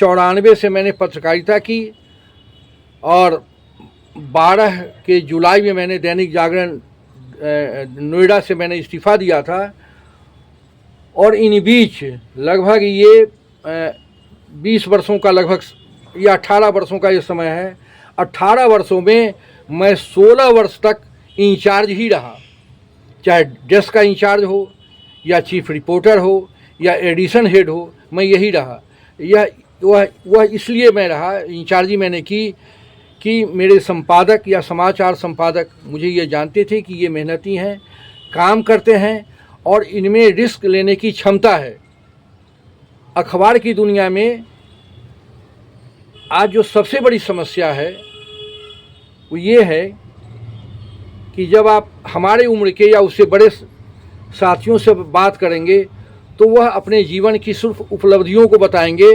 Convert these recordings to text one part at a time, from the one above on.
94 से मैंने पत्रकारिता की और 12 के जुलाई में मैंने दैनिक जागरण नोएडा से मैंने इस्तीफ़ा दिया था। और इन बीच लगभग ये 20 वर्षों का लगभग या 18 वर्षों का ये समय है। 18 वर्षों में मैं 16 वर्ष तक इंचार्ज ही रहा, चाहे डेस्क का इंचार्ज हो या चीफ रिपोर्टर हो या एडिशन हेड हो, मैं यही रहा। यह वह इसलिए मैं रहा, इंचार्जी मैंने की कि मेरे संपादक या समाचार संपादक मुझे ये जानते थे कि ये मेहनती हैं, काम करते हैं और इनमें रिस्क लेने की क्षमता है। अखबार की दुनिया में आज जो सबसे बड़ी समस्या है वो ये है कि जब आप हमारे उम्र के या उससे बड़े साथियों से बात करेंगे तो वह अपने जीवन की सिर्फ उपलब्धियों को बताएंगे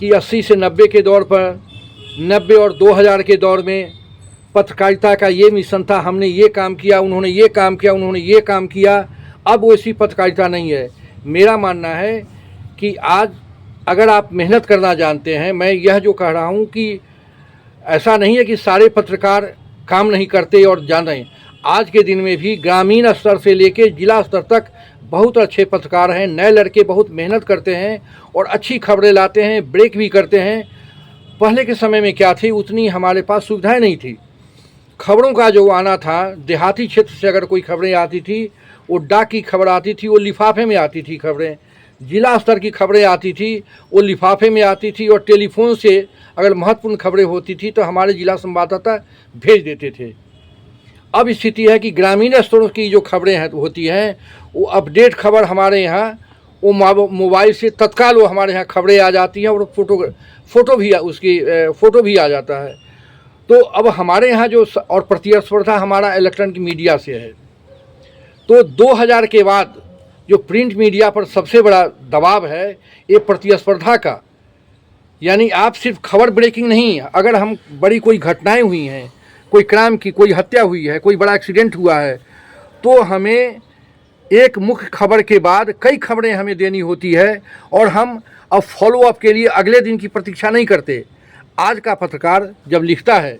कि 80 से 90 के दौर पर, 90 और 2000 के दौर में पत्रकारिता का ये मिशन था, हमने ये काम किया, उन्होंने ये काम किया, उन्होंने ये काम किया। अब वैसी पत्रकारिता नहीं है। मेरा मानना है कि आज अगर आप मेहनत करना जानते हैं, मैं यह जो कह रहा हूँ कि ऐसा नहीं है कि सारे पत्रकार काम नहीं करते और जानें। आज के दिन में भी ग्रामीण स्तर से लेकर जिला स्तर तक बहुत अच्छे पत्रकार हैं। नए लड़के बहुत मेहनत करते हैं और अच्छी खबरें लाते हैं, ब्रेक भी करते हैं। पहले के समय में क्या थी, उतनी हमारे पास सुविधाएं नहीं थी। खबरों का जो आना था, देहाती क्षेत्र से अगर कोई खबरें आती थी वो डाक की खबर आती थी, वो लिफाफे में आती थी खबरें। जिला स्तर की खबरें आती थी वो लिफाफे में आती थी। और टेलीफोन से अगर महत्वपूर्ण खबरें होती थी तो हमारे जिला संवाददाता भेज देते थे। अब स्थिति है कि ग्रामीण स्तरों की जो खबरें होती हैं वो अपडेट खबर हमारे यहाँ वो मोबाइल से तत्काल वो हमारे यहाँ खबरें आ जाती हैं और फ़ोटो भी आ जाता है। तो अब हमारे यहाँ जो और प्रतिस्पर्धा हमारा इलेक्ट्रॉनिक मीडिया से है। तो 2000 के बाद जो प्रिंट मीडिया पर सबसे बड़ा दबाव है ये प्रतिस्पर्धा का। यानी आप सिर्फ खबर ब्रेकिंग नहीं, अगर हम बड़ी कोई घटनाएं हुई हैं, कोई क्राइम की, कोई हत्या हुई है, कोई बड़ा एक्सीडेंट हुआ है, तो हमें एक मुख्य खबर के बाद कई खबरें हमें देनी होती है और हम अब फॉलोअप के लिए अगले दिन की प्रतीक्षा नहीं करते। आज का पत्रकार जब लिखता है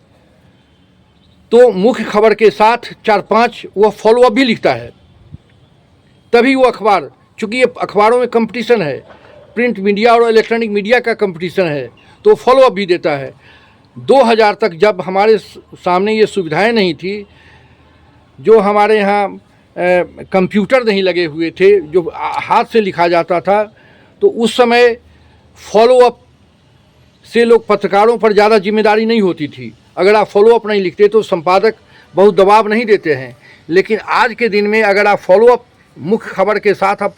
तो मुख्य खबर के साथ 4-5 वह फॉलोअप भी लिखता है, तभी वो अखबार, चूँकि ये अखबारों में कंपटीशन है, प्रिंट मीडिया और इलेक्ट्रॉनिक मीडिया का कंपटीशन है, तो फॉलोअप भी देता है। 2000 तक जब हमारे सामने ये सुविधाएं नहीं थी, जो हमारे यहाँ कंप्यूटर नहीं लगे हुए थे, जो हाथ से लिखा जाता था, तो उस समय फॉलोअप से लोग पत्रकारों पर ज़्यादा जिम्मेदारी नहीं होती थी। अगर आप फॉलोअप नहीं लिखते तो संपादक बहुत दबाव नहीं देते हैं। लेकिन आज के दिन में अगर आप फॉलोअप मुख्य खबर के साथ आप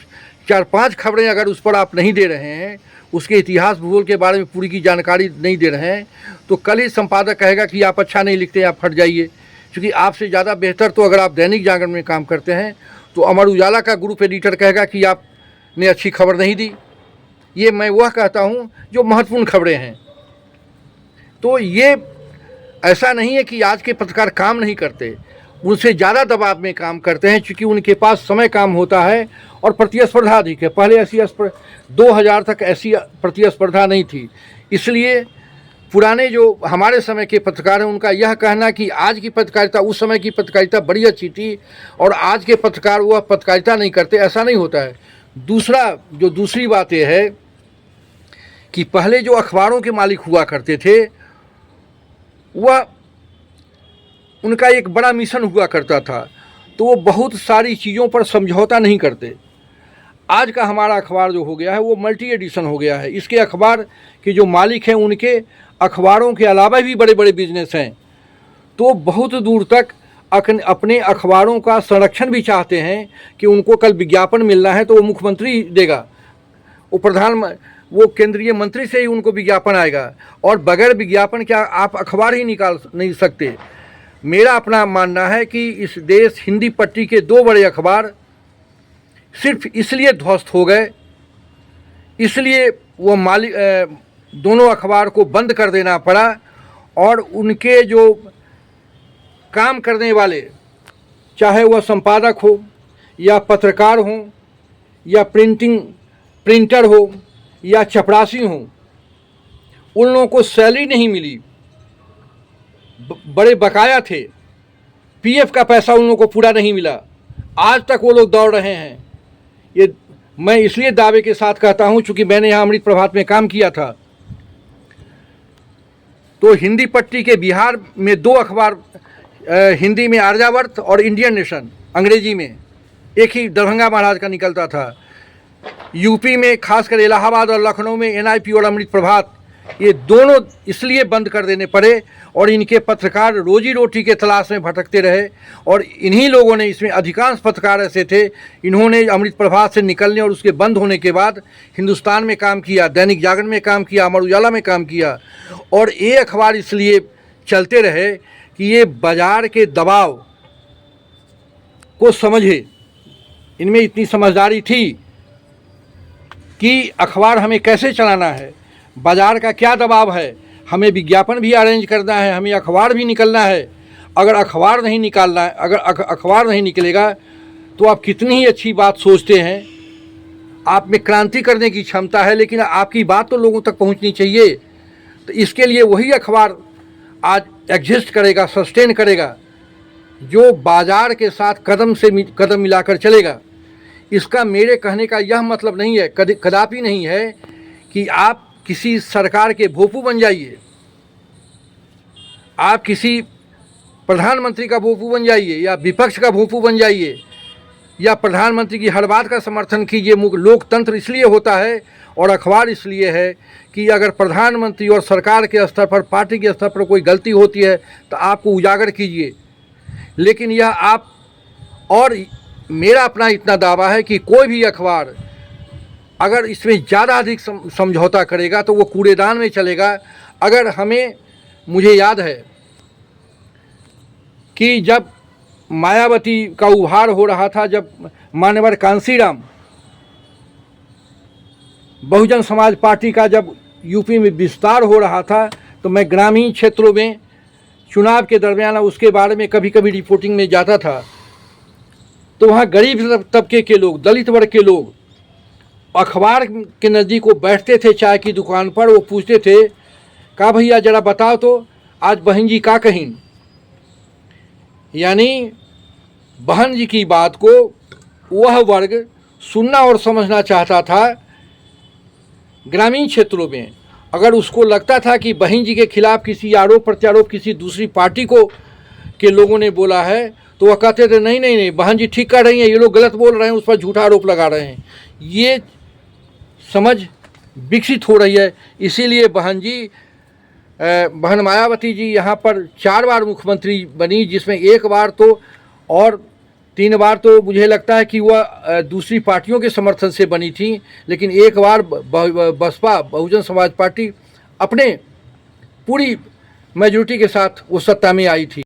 4-5 खबरें अगर उस पर आप नहीं दे रहे हैं, उसके इतिहास भूगोल के बारे में पूरी की जानकारी नहीं दे रहे हैं, तो कल ही संपादक कहेगा कि आप अच्छा नहीं लिखते, आप हट जाइए। क्योंकि आपसे ज़्यादा बेहतर तो अगर आप दैनिक जागरण में काम करते हैं तो अमर उजाला का ग्रुप एडिटर कहेगा कि आपने अच्छी खबर नहीं दी। ये मैं वह कहता हूँ जो महत्वपूर्ण खबरें हैं। तो ये ऐसा नहीं है कि आज के पत्रकार काम नहीं करते, उनसे ज़्यादा दबाव में काम करते हैं, क्योंकि उनके पास समय काम होता है और प्रतिस्पर्धा अधिक है। पहले ऐसी 2000 तक ऐसी प्रतिस्पर्धा नहीं थी। इसलिए पुराने जो हमारे समय के पत्रकार हैं उनका यह कहना कि आज की पत्रकारिता, उस समय की पत्रकारिता बड़ी अच्छी थी और आज के पत्रकार वह पत्रकारिता नहीं करते, ऐसा नहीं होता है। दूसरी बात यह है कि पहले जो अखबारों के मालिक हुआ करते थे वह उनका एक बड़ा मिशन हुआ करता था, तो वो बहुत सारी चीज़ों पर समझौता नहीं करते। आज का हमारा अखबार जो हो गया है वो मल्टी एडिशन हो गया है। इसके अखबार के जो मालिक हैं उनके अखबारों के अलावा भी बड़े बड़े बिजनेस हैं, तो बहुत दूर तक अपने अखबारों का संरक्षण भी चाहते हैं कि उनको कल विज्ञापन मिलना है तो वो मुख्यमंत्री देगा, वो केंद्रीय मंत्री से ही उनको विज्ञापन आएगा, और बगैर विज्ञापन क्या आप अखबार ही निकाल नहीं सकते। मेरा अपना मानना है कि इस देश हिंदी पट्टी के 2 बड़े अखबार सिर्फ इसलिए ध्वस्त हो गए, इसलिए वो दोनों अखबार को बंद कर देना पड़ा, और उनके जो काम करने वाले, चाहे वह संपादक हो या पत्रकार हो या प्रिंटर हो या चपरासी हो, उन लोगों को सैलरी नहीं मिली, बड़े बकाया थे, पीएफ का पैसा उन लोगों को पूरा नहीं मिला, आज तक वो लोग दौड़ रहे हैं। ये मैं इसलिए दावे के साथ कहता हूं चूंकि मैंने यहाँ अमृत प्रभात में काम किया था। तो हिंदी पट्टी के बिहार में 2 अखबार, हिंदी में आर्यावर्त और इंडियन नेशन, अंग्रेजी में एक ही दरभंगा महाराज का निकलता था। यूपी में खासकर इलाहाबाद और लखनऊ में एनआईपी और अमृत प्रभात, ये दोनों इसलिए बंद कर देने पड़े और इनके पत्रकार रोजी रोटी के तलाश में भटकते रहे। और इन्हीं लोगों ने, इसमें अधिकांश पत्रकार ऐसे थे, इन्होंने अमृत प्रभात से निकलने और उसके बंद होने के बाद हिंदुस्तान में काम किया, दैनिक जागरण में काम किया, अमर उजाला में काम किया। और ये अखबार इसलिए चलते रहे कि ये बाजार के दबाव को समझे, इनमें इतनी समझदारी थी कि अखबार हमें कैसे चलाना है, बाज़ार का क्या दबाव है, हमें विज्ञापन भी अरेंज करना है, हमें अखबार भी निकलना है। अगर अखबार नहीं निकालना है, अगर अखबार नहीं निकलेगा तो आप कितनी ही अच्छी बात सोचते हैं, आप में क्रांति करने की क्षमता है, लेकिन आपकी बात तो लोगों तक पहुंचनी चाहिए। तो इसके लिए वही अखबार आज एग्जिस्ट करेगा, सस्टेन करेगा, जो बाज़ार के साथ कदम से कदम मिलाकर चलेगा। इसका मेरे कहने का यह मतलब नहीं है, कदापि नहीं है कि आप किसी सरकार के भोंपू बन जाइए, आप किसी प्रधानमंत्री का भोंपू बन जाइए, या विपक्ष का भोंपू बन जाइए, या प्रधानमंत्री की हर बात का समर्थन कीजिए। लोकतंत्र इसलिए होता है और अखबार इसलिए है कि अगर प्रधानमंत्री और सरकार के स्तर पर, पार्टी के स्तर पर कोई गलती होती है तो आपको उजागर कीजिए। लेकिन यह आप, और मेरा अपना इतना दावा है कि कोई भी अखबार अगर इसमें ज़्यादा अधिक समझौता करेगा तो वो कूड़ेदान में चलेगा। अगर मुझे याद है कि जब मायावती का उभार हो रहा था, जब मान्यवर कांसीराम बहुजन समाज पार्टी का जब यूपी में विस्तार हो रहा था, तो मैं ग्रामीण क्षेत्रों में चुनाव के दरमियान उसके बारे में कभी कभी रिपोर्टिंग में जाता था। तो वहाँ गरीब तबके के लोग, दलित वर्ग के लोग अखबार के नज़दीक वो बैठते थे चाय की दुकान पर, वो पूछते थे, कहा भैया ज़रा बताओ तो आज बहन जी का कहीं। यानी बहन जी की बात को वह वर्ग सुनना और समझना चाहता था। ग्रामीण क्षेत्रों में अगर उसको लगता था कि बहन जी के खिलाफ किसी आरोप प्रत्यारोप किसी दूसरी पार्टी के लोगों ने बोला है, तो वह कहते थे नहीं नहीं नहीं, बहन जी ठीक कर रही हैं, ये लोग गलत बोल रहे हैं, उस पर झूठा आरोप लगा रहे हैं। ये समझ विकसित हो रही है। इसीलिए बहन मायावती जी यहाँ पर 4 बार मुख्यमंत्री बनी, जिसमें 1 बार तो और 3 बार तो मुझे लगता है कि वह दूसरी पार्टियों के समर्थन से बनी थी, लेकिन 1 बार बसपा बहुजन समाज पार्टी अपने पूरी मेजॉरिटी के साथ वो सत्ता में आई थी।